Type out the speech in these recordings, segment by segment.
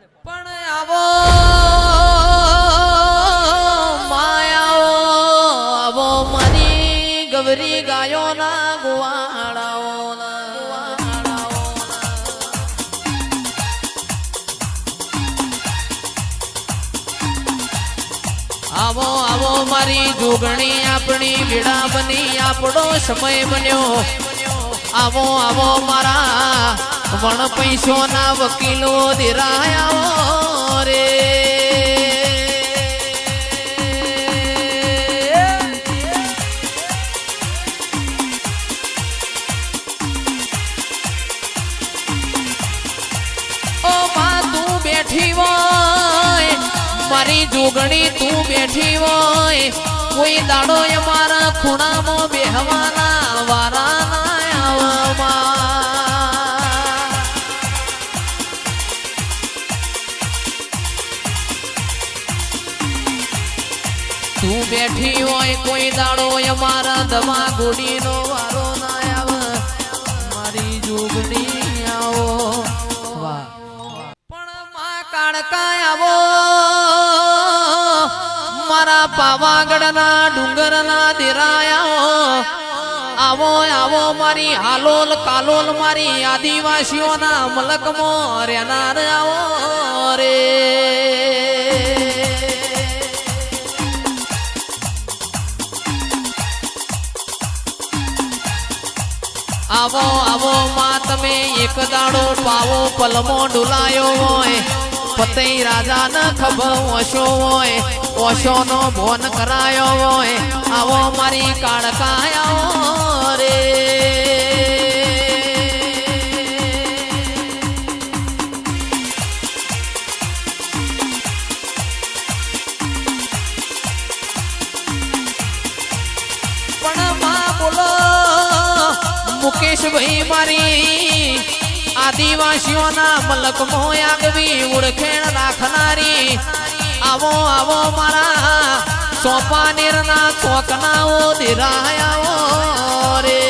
પણ આવો માયાઓ આવો મારી ગવરી ગાયોના ગુવાળાઓના આવો આવો મારી જોગણી આપણી વેડા બની આપણો સમય બન્યો આવો આવો મારા વણ પૈસો ના વકીલો દેરાયા રે ઓ માં તું બેઠી હોય મારી જોગણી તું બેઠી હોય કોઈ દાડો અમારા ખૂણામાં બેહવાના વારા ના આવવામાં તું બેઠી હોય કોઈ દાડો અમારા દવા ગોડીનો વારો ના આવે મારી જોગણી આવો વાહ પણ માં કાળકા આવો મારા પાવાગઢના ડુંગરના દેરાયા આવો આવો મારી હાલોલ કાલોલ મારી આદિવાસીઓના મલકમાં રહેનાર આવો રે આવો આવો માં તમે એક દાડો પાવો પલમો ડુલાયો હોય પતઈ રાજા ન ખબર ઓશો હોય ઓશો નો ભોન કરાયો હોય આવો મારી કાળકાયા રે પણ માં બોલો મુકેશભાઈ મારી આદિવાસીઓના મલકમાં આગવી ઓળખેણ રાખનારી આવો આવો મારા સોપાનેરના ચોકનાઓ દેરાયાઓ રે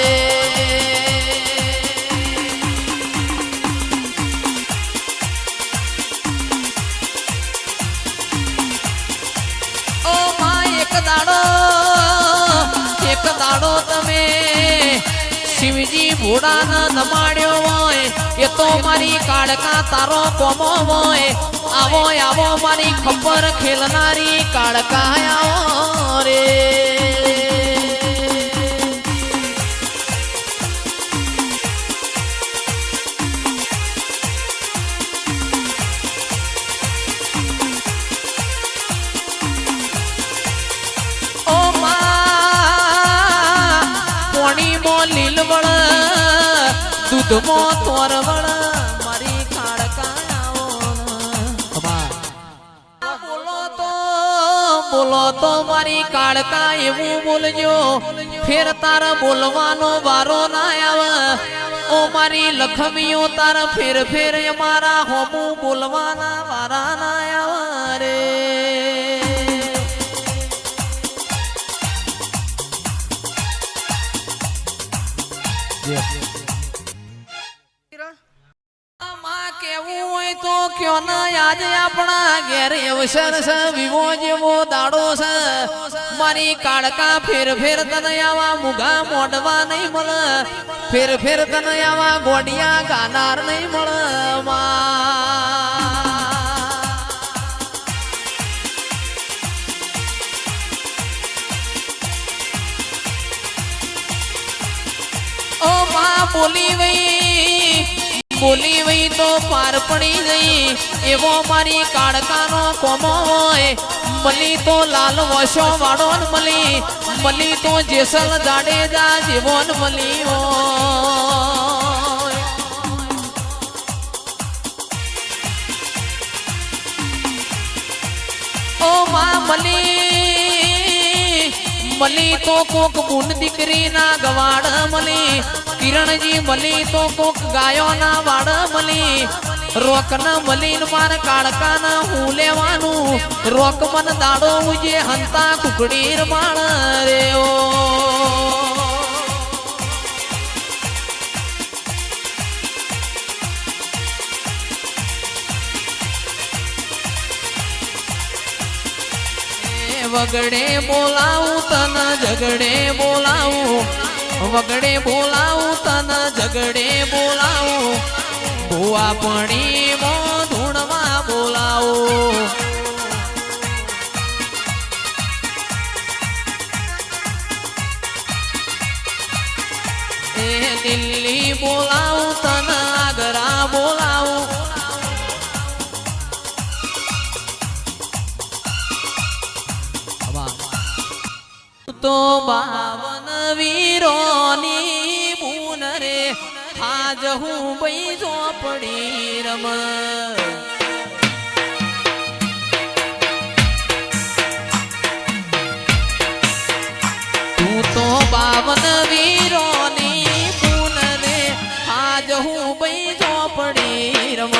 ઓ માં એક દાડો તમે શિવજી ભોળાના દમાડ્યો હોય એ તો મારી કાળકા તારો કોમો હોય આવો આવો મારી ખબર ખેલનારી કાળકા આવો રે ઓ માં પોણીમો લીલવળ દૂધમો તોરવળ મારી કાળકા બોલો તો મારી કાળકા એવું બોલજો ફેર તારા બોલવાનો વારો ના આવે ઓ મારી લખમીઓ તારા ફેર ફેર અમારા હોમું બોલવાના વારા ના આવે રે કેવું હોય તો ક્યો ના આજે આપણા ઘેર અવસર છે વિવો જેવો દાડો છે મારી કાળકા ફેર ફેર તને આવા મુગા મોડવા નહીં મળે ફેર ફેર તને આવા ગોડિયા ગાનાર નહીં મળે ઓ માં બોલી વઈ તો પાર પડી ગઈ એવો મારી કાળકાનો કોમો હોય મલી તો લાલ વશો વાળો મલી તો જેસલ જાડેજા જેવો મલી હોય ઓ માં મલી તો કોક બુન દીકરી ના ગવાડ મલી કિરણજી મલી તો કોક ગાયો ના વાડ મલી રોક ના મલીન માર કાળકા ના હું લેવાનું રોક મન દાડો ઉજે હંતા કુકડી રમાણ રે ઓ વગડે બોલાવું તને ઝગડે બોલાવું વગડે બોલાવું તને ઝગડે બોલાવું ભૂવા પણી મો ધૂણમાં બોલાવું એ દિલ્હી બોલાવું તને આગ્રા બોલાવું તો 52 વીરોની બૂન રે આજ હું બૈજો પડી રમ તું તો 52 વીરોની બૂન રે આજ હું બૈજો પડી રમ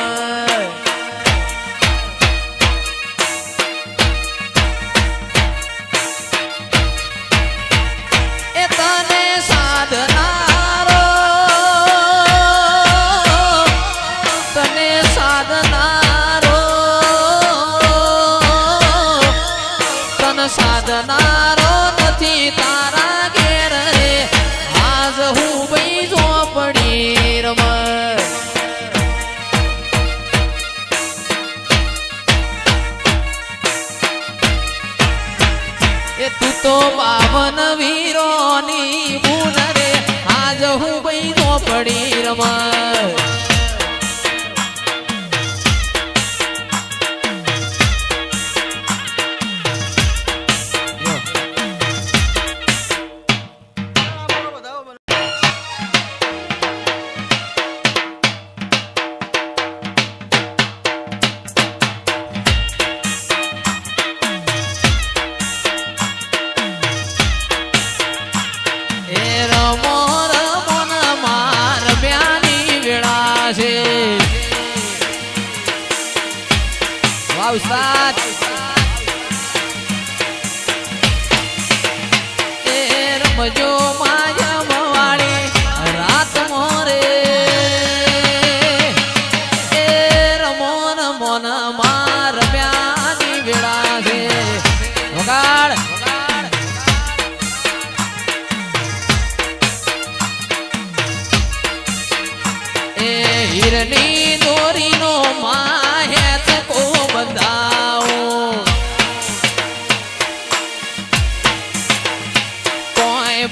સાધનારો નથી તારા ઘેર રે આજ હું બૈજો પડી રમ એ તું તો 52 વીરોની બૂન રે આજ હું બૈજો પડી રમ ઉસ્તાદ એ રમજો માયા મવાળી રાત મોરે એ રમો રમોન માર બ્યાની વેળા છે વગાડ એ હિરની દોરીનો માહે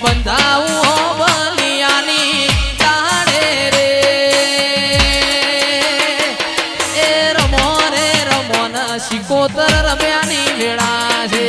બંધાવું બલિયાની તાળે રે એ રમો ને સિકોતર રમ્યાની વેળા છે